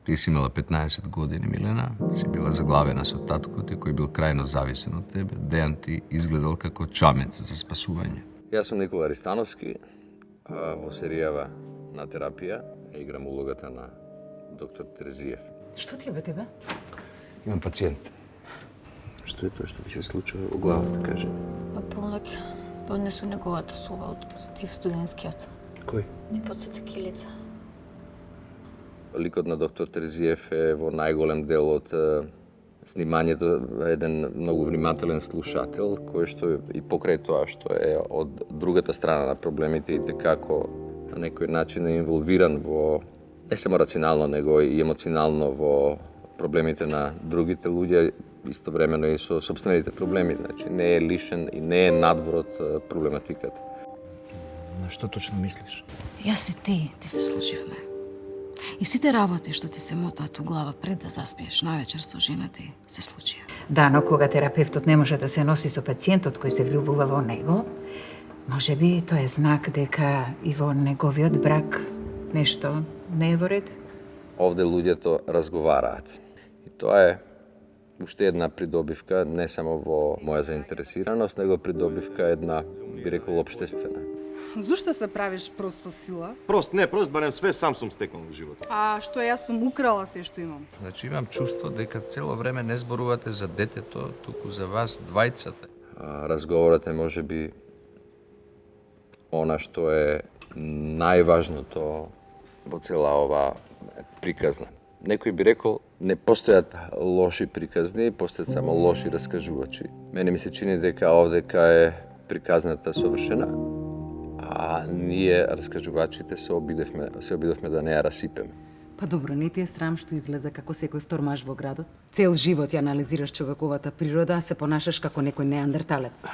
Ти си имала 15 години, Милена, си била заглавена со таткото кој бил крајно зависен од тебе. Дејан ти изгледал како чамец за спасување. Јас сум Никола Ристановски, во серијава На терапија играм улогата на доктор Терзиев. Што ти е бе тебе? Имам пациент. Што е тоа што ти се случува во главата, кажи? Полноќ поднесу неговата соба од Стив Студенскиот. Кој? Ти подсети Килица. Ликот на доктор Терзиев е во најголем дел од снимањето еден многу внимателен слушател, кој што и покрај тоа што е од другата страна на проблемите и како на некој начин е инволвиран во не само рационално, него и емоционално во проблемите на другите луѓе, истовремено и со собствените проблеми. Значи, не е лишен и не е надвор од проблематиката. На што точно мислиш? Јас и ти се случивме. И сите работи што ти се мотаат у глава пред да заспиеш навечер со жена ти се случија. Да, но кога терапевтот не може да се носи со пациентот кој се влюбува во него, можеби тоа е знак дека и во неговиот брак нешто не е во ред. Овде луѓето разговараат. И тоа е уште една придобивка, не само во моја заинтересираност, него придобивка една, би рекол, општествена. Зошто се правиш прост со сила? Прост, барем све сам сум стекнал во животот. А што јас сум украла се што имам? Значи имам чувство дека цело време не зборувате за детето, туку за вас двајцата. Разговорот е можеби она што е најважното во цела ова приказна. Некој би рекол, не постојат лоши приказни, постојат само лоши раскажувачи. Мене ми се чини дека овдека е приказната совршена, а ние, раскажувачите, се обидовме да не ја расипеме. Па добро, не ти е срам што излезе како секој втормаш во градот? Цел живот ја анализираш човековата природа, а се понашаш како некој неандерталец.